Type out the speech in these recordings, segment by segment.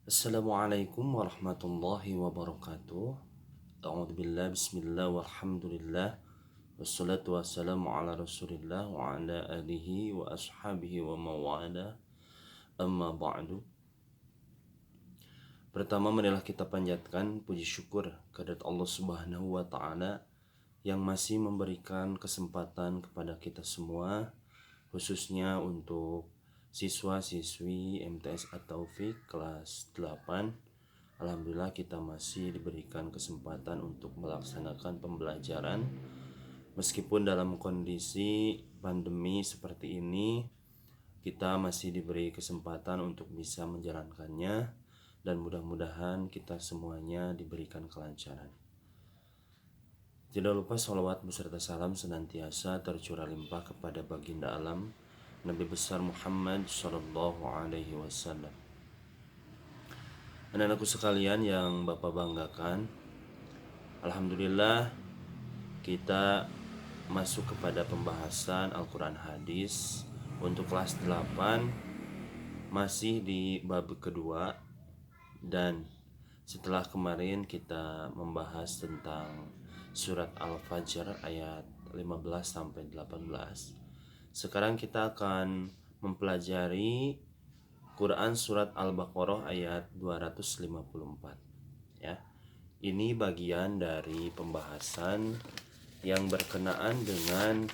Assalamualaikum warahmatullahi wabarakatuh. A'udzubillah, bismillah, walhamdulillah. Wassalatu wassalamu ala rasulillah wa ala alihi wa ashabihi wa mawala. Amma ba'du. Pertama, marilah kita panjatkan puji syukur kehadirat Allah Subhanahu wa taala yang masih memberikan kesempatan kepada kita semua, khususnya untuk siswa-siswi MTS At-Taufik kelas 8. Alhamdulillah kita masih diberikan kesempatan untuk melaksanakan pembelajaran meskipun dalam kondisi pandemi seperti ini. Kita masih diberi kesempatan untuk bisa menjalankannya, dan mudah-mudahan kita semuanya diberikan kelancaran. Tidak lupa sholawat beserta salam senantiasa tercurah limpah kepada baginda alam Nabi besar Muhammad Sallallahu Alaihi Wasallam. Anak-anakku sekalian yang Bapak banggakan, alhamdulillah kita masuk kepada pembahasan Al-Quran Hadis untuk kelas 8, masih di bab kedua. Dan setelah kemarin kita membahas tentang surat Al-Fajr ayat 15 sampai 18, sekarang kita akan mempelajari Quran surat Al-Baqarah ayat 254 ya. Ini bagian dari pembahasan yang berkenaan dengan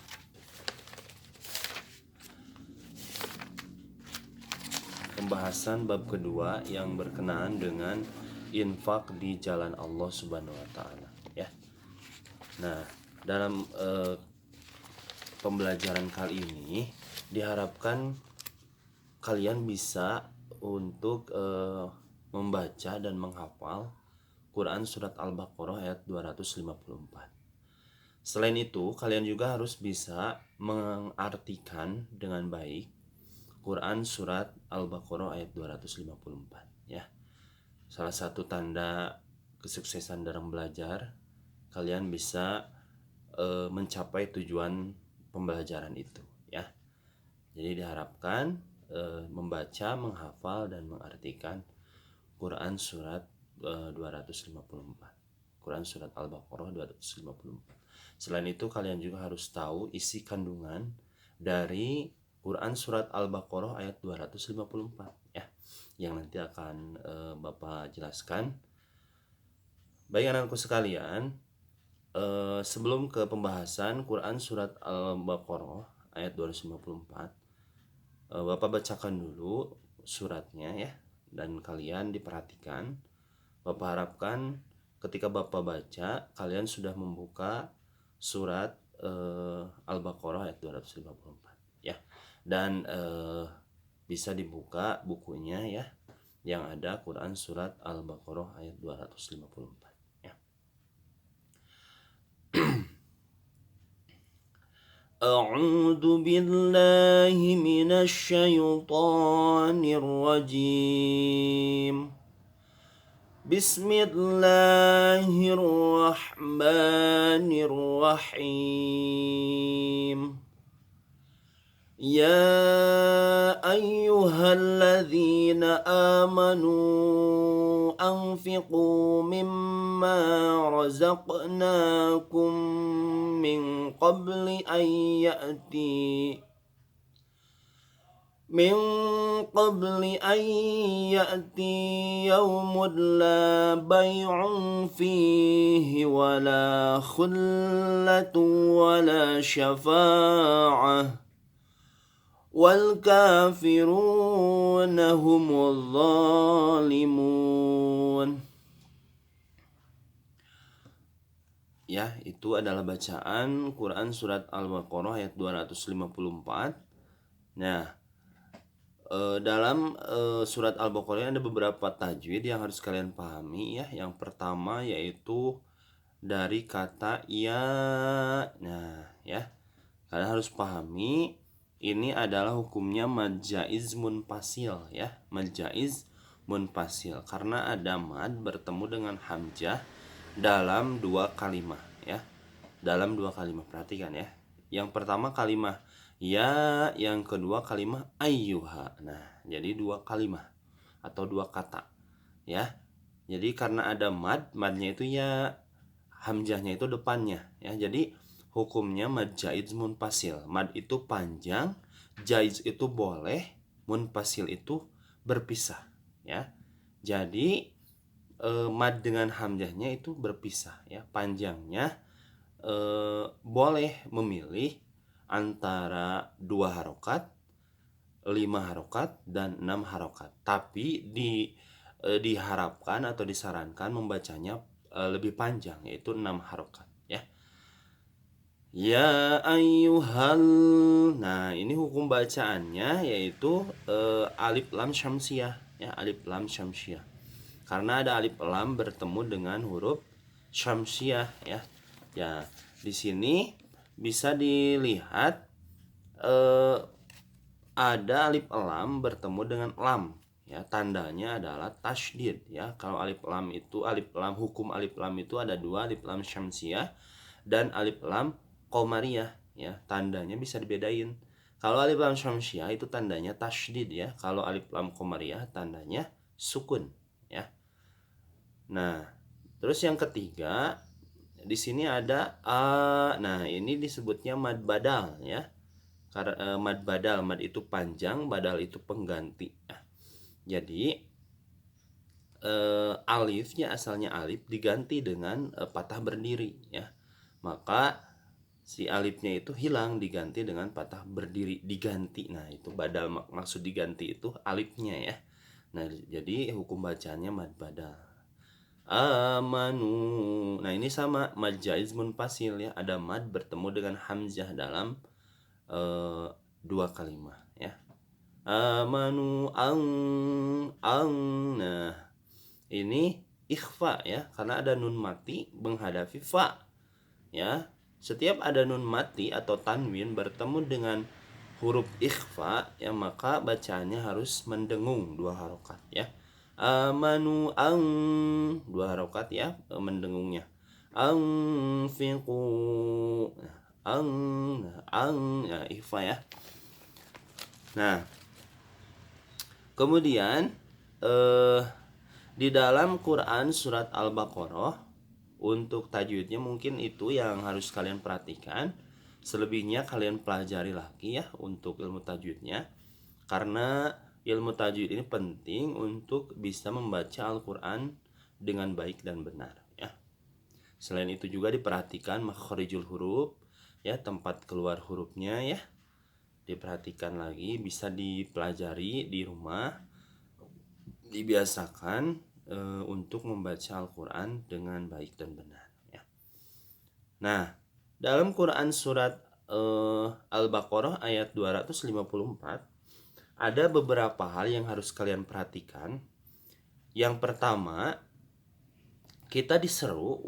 pembahasan bab kedua yang berkenaan dengan infak di jalan Allah Subhanahu wa taala ya. Nah, dalam pembelajaran kali ini diharapkan kalian bisa untuk membaca dan menghafal Quran surat Al-Baqarah ayat 254. Selain itu, kalian juga harus bisa mengartikan dengan baik Quran surat Al-Baqarah ayat 254 ya. Salah satu tanda kesuksesan dalam belajar, kalian bisa mencapai tujuan pembelajaran itu ya. Jadi diharapkan membaca, menghafal dan mengartikan Quran surat 254. Quran surat Al-Baqarah 254. Selain itu, kalian juga harus tahu isi kandungan dari Quran surat Al-Baqarah ayat 254 ya, yang nanti akan Bapak jelaskan. Baik anak-anakku sekalian, sebelum ke pembahasan Quran surat Al-Baqarah ayat 254, Bapak bacakan dulu suratnya ya, dan kalian diperhatikan. Bapak harapkan ketika Bapak baca, kalian sudah membuka surat Al-Baqarah ayat 254 ya. Dan bisa dibuka bukunya ya, yang ada Quran surat Al-Baqarah ayat 254 ya. A'udzu billahi minasy syaithanir rajim. Bismillahirrahmanirrahim. Ya ayyuhalladzina amanu anfiqu mimma razaqnakum min qabli an ya'ti yawmun la bay'un fihi wala khullatun wala syafa'ah wal kafiruna humuz zalimun. Ya, itu adalah bacaan Quran surat Al-Baqarah ayat 254. Nah, dalam surat Al-Baqarah ada beberapa tajwid yang harus kalian pahami ya. Yang pertama yaitu dari kata ya. Nah, ya. Kalian harus pahami ini adalah hukumnya mad jaiz munfasil ya. Mad jaiz munfasil karena ada mad bertemu dengan hamzah dalam dua kalimah ya. Dalam dua kalimah, perhatikan ya. Yang pertama kalimah ya, yang kedua kalimah ayyuha. Nah, jadi dua kalimah atau dua kata. ya. Jadi karena ada madnya itu ya hamzahnya itu depannya ya. Jadi hukumnya mad jaiz munfasil. Mad itu panjang, jaiz itu boleh, munfasil itu berpisah ya. Jadi mad dengan hamzahnya itu berpisah ya. Panjangnya boleh memilih antara 2 harokat, 5 harokat, dan 6 harokat. Tapi diharapkan atau disarankan membacanya lebih panjang, yaitu 6 harokat ya. Ya ayyuhal. Nah, ini hukum bacaannya yaitu alif lam syamsiah ya, alif lam syamsiah. Karena ada alif lam bertemu dengan huruf syamsiah ya. Ya, di sini bisa dilihat ada alif lam bertemu dengan lam ya, tandanya adalah tasydid ya. Kalau alif lam itu, alif lam, hukum alif lam itu ada dua, alif lam syamsiah dan alif lam qamariyah ya, tandanya bisa dibedain. Kalau alif lam syamsiah itu tandanya tasydid ya, kalau alif lam qamariyah tandanya sukun ya. Nah, terus yang ketiga di sini ada a. Nah, ini disebutnya mad badal ya. Karena mad badal, mad itu panjang, badal itu pengganti. Jadi alifnya asalnya alif diganti dengan patah berdiri ya. Maka si alifnya itu hilang diganti dengan patah berdiri, diganti. Nah, itu badal, maksud diganti itu alifnya ya. Nah, jadi hukum bacaannya mad badal. Amanu. Nah, ini sama mad jaiz munfasil ya, ada mad bertemu dengan hamzah dalam dua kalimat ya. Amanu ang. Nah, ini ikhfa ya, karena ada nun mati menghadapi fa ya. Setiap ada nun mati atau tanwin bertemu dengan huruf ikhfa ya, maka bacaannya harus mendengung 2 harokat ya. Amanu ang, 2 harokat ya mendengungnya. Anfiqu. Ang ya, ikhfa ya. Nah, kemudian di dalam Quran surat Al-Baqarah untuk tajwidnya mungkin itu yang harus kalian perhatikan. Selebihnya kalian pelajari lagi ya untuk ilmu tajwidnya, karena ilmu tajwid ini penting untuk bisa membaca Al-Quran dengan baik dan benar ya. Selain itu juga diperhatikan makharijul huruf ya, tempat keluar hurufnya ya, diperhatikan lagi, bisa dipelajari di rumah, dibiasakan untuk membaca Al-Quran dengan baik dan benar ya. Nah, dalam Quran surat Al-Baqarah ayat 254 ada beberapa hal yang harus kalian perhatikan. Yang pertama, kita disuruh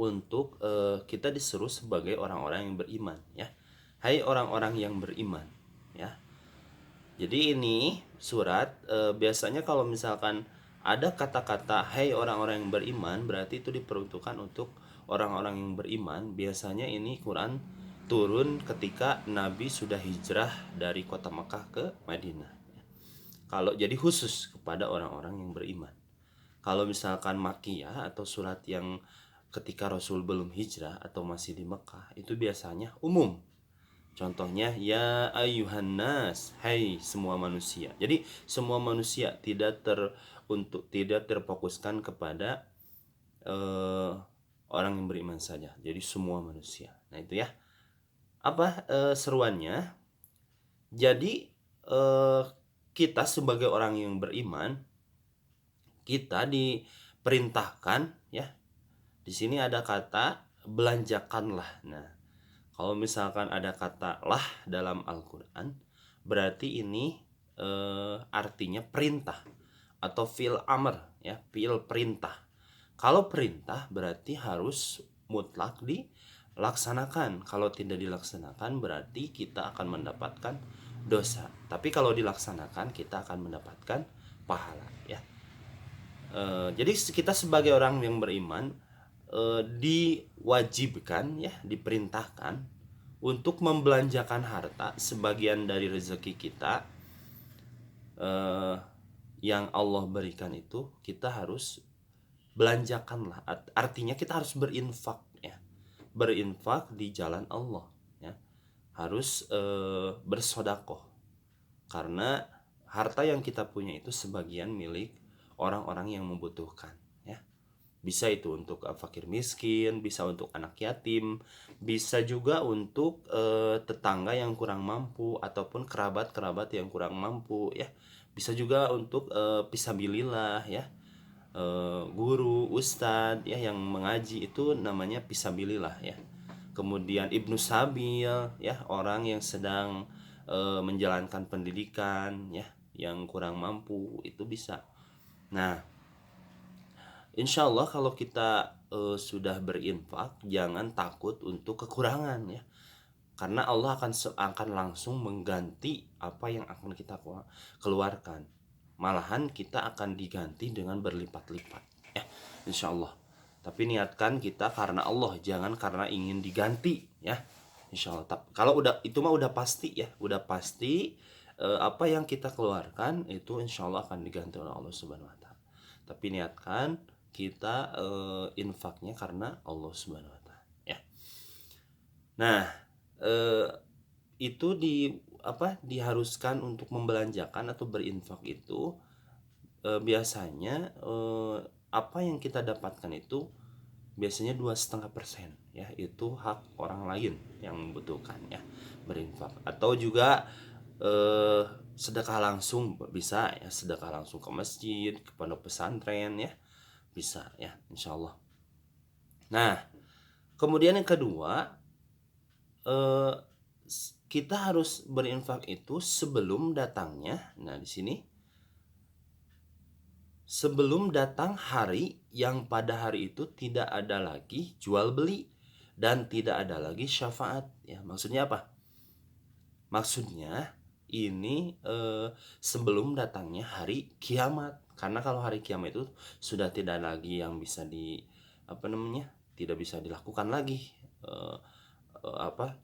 sebagai orang-orang yang beriman ya. Hai orang-orang yang beriman ya. Jadi ini surat biasanya kalau misalkan ada kata-kata hai orang-orang yang beriman, berarti itu diperuntukkan untuk orang-orang yang beriman. Biasanya ini Quran turun ketika Nabi sudah hijrah dari kota Makkah ke Madinah. Kalau jadi khusus kepada orang-orang yang beriman. Kalau misalkan Makkiyah atau surat yang ketika Rasul belum hijrah atau masih di Mekah, itu biasanya umum. Contohnya ya ayyuhan nas, hai semua manusia. Jadi semua manusia, tidak terfokuskan kepada orang yang beriman saja. Jadi semua manusia. Nah, itu ya. Apa seruannya? Jadi kita sebagai orang yang beriman, kita diperintahkan ya. Di sini ada kata belanjakanlah. Nah, kalau misalkan ada kata lah dalam Al-Quran, berarti ini artinya perintah atau fi'il amr ya, fi'il perintah. Kalau perintah berarti harus mutlak dilaksanakan. Kalau tidak dilaksanakan berarti kita akan mendapatkan dosa. Tapi kalau dilaksanakan kita akan mendapatkan pahala ya. Jadi kita sebagai orang yang beriman diwajibkan ya, diperintahkan untuk membelanjakan harta sebagian dari rezeki kita yang Allah berikan itu, kita harus belanjakanlah. Artinya kita harus berinfak ya, berinfak di jalan Allah ya, harus bersodakoh, karena harta yang kita punya itu sebagian milik orang-orang yang membutuhkan ya. Bisa itu untuk fakir miskin, bisa untuk anak yatim, bisa juga untuk tetangga yang kurang mampu ataupun kerabat-kerabat yang kurang mampu ya. Bisa juga untuk fisabilillah ya. Guru, ustadz ya yang mengaji itu namanya fisabilillah ya. Kemudian ibnu sabil ya, orang yang sedang menjalankan pendidikan ya, yang kurang mampu itu bisa. Nah, insya Allah kalau kita sudah berinfak, jangan takut untuk kekurangan ya, karena Allah akan langsung mengganti apa yang akan kita keluarkan. Malahan kita akan diganti dengan berlipat-lipat ya, insya Allah. Tapi niatkan kita karena Allah, jangan karena ingin diganti ya, insya Allah. Kalau udah itu mah udah pasti ya, udah pasti apa yang kita keluarkan itu insya Allah akan diganti oleh Allah Subhanahu Wa Taala. Tapi niatkan kita infaknya karena Allah Subhanahu Wa Taala ya. Nah, eh, itu diharuskan untuk membelanjakan atau berinfak itu biasanya apa yang kita dapatkan itu biasanya 2,5% ya, itu hak orang lain yang membutuhkan ya, berinfak. Atau juga eh, sedekah langsung bisa ya, sedekah langsung ke masjid, ke pondok pesantren ya, bisa ya, insya Allah. Nah, kemudian yang kedua, eh, kita harus berinfak itu sebelum datangnya. Nah, di sini sebelum datang hari yang pada hari itu tidak ada lagi jual beli dan tidak ada lagi syafaat ya. Maksudnya apa? Maksudnya ini sebelum datangnya hari kiamat. Karena kalau hari kiamat itu sudah tidak lagi yang bisa tidak bisa dilakukan lagi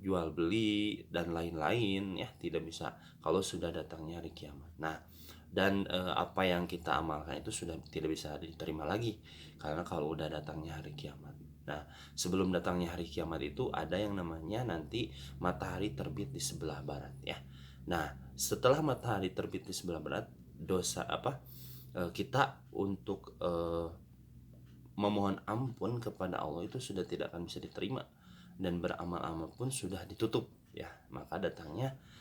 jual beli dan lain-lain ya, tidak bisa kalau sudah datangnya hari kiamat. Nah, dan apa yang kita amalkan itu sudah tidak bisa diterima lagi karena kalau udah datangnya hari kiamat. Nah, sebelum datangnya hari kiamat itu ada yang namanya nanti matahari terbit di sebelah barat ya. Nah, setelah matahari terbit di sebelah barat, kita untuk memohon ampun kepada Allah itu sudah tidak akan bisa diterima, dan beramal-amal pun sudah ditutup ya. Maka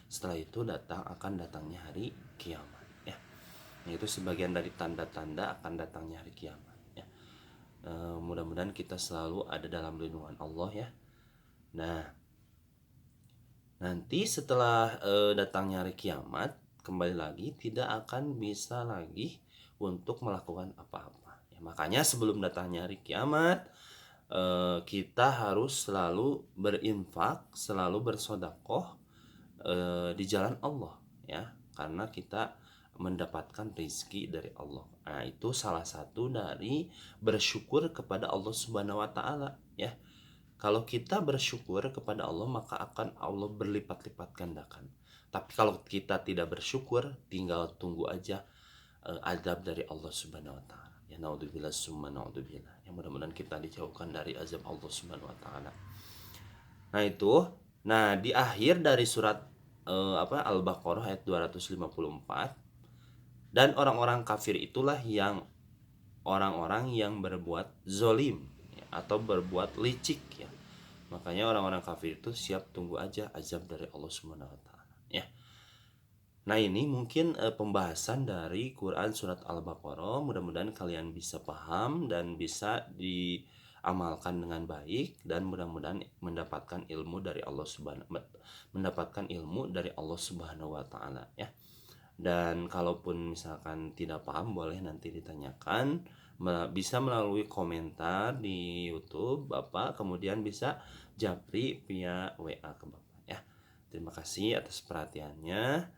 setelah itu akan datangnya hari kiamat ya. Nah, itu sebagian dari tanda-tanda akan datangnya hari kiamat ya. Mudah-mudahan kita selalu ada dalam lindungan Allah ya. Nah, nanti setelah datangnya hari kiamat, kembali lagi tidak akan bisa lagi untuk melakukan apa-apa ya. Makanya sebelum datangnya hari kiamat, kita harus selalu berinfak, selalu bersodakoh di jalan Allah ya, karena kita mendapatkan rezeki dari Allah. Nah, itu salah satu dari bersyukur kepada Allah Subhanahu Wa Taala ya. Kalau kita bersyukur kepada Allah, maka akan Allah berlipat-lipat gandakan. Tapi kalau kita tidak bersyukur, tinggal tunggu aja azab dari Allah Subhanahu Wa Taala. Ya, naudzubillah summa naudzubillah. Yang mudah-mudahan kita dijauhkan dari azab Allah Subhanahu Wa Taala. Nah itu, nah di akhir dari surat Al-Baqarah ayat 254, dan orang-orang kafir itulah yang orang-orang yang berbuat zolim ya, atau berbuat licik ya. Makanya orang-orang kafir itu siap tunggu aja azab dari Allah Subhanahu Wa Taala ya. Nah, ini mungkin pembahasan dari Quran surat Al-Baqarah. Mudah-mudahan kalian bisa paham dan bisa diamalkan dengan baik, dan mudah-mudahan mendapatkan ilmu dari Allah Subhanahu wa taala ya. Dan kalaupun misalkan tidak paham, boleh nanti ditanyakan, bisa melalui komentar di YouTube Bapak, kemudian bisa japri via WA ke Bapak ya. Terima kasih atas perhatiannya.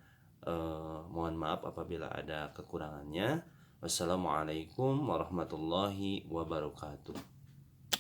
Mohon maaf apabila ada kekurangannya. Wassalamualaikum warahmatullahi wabarakatuh.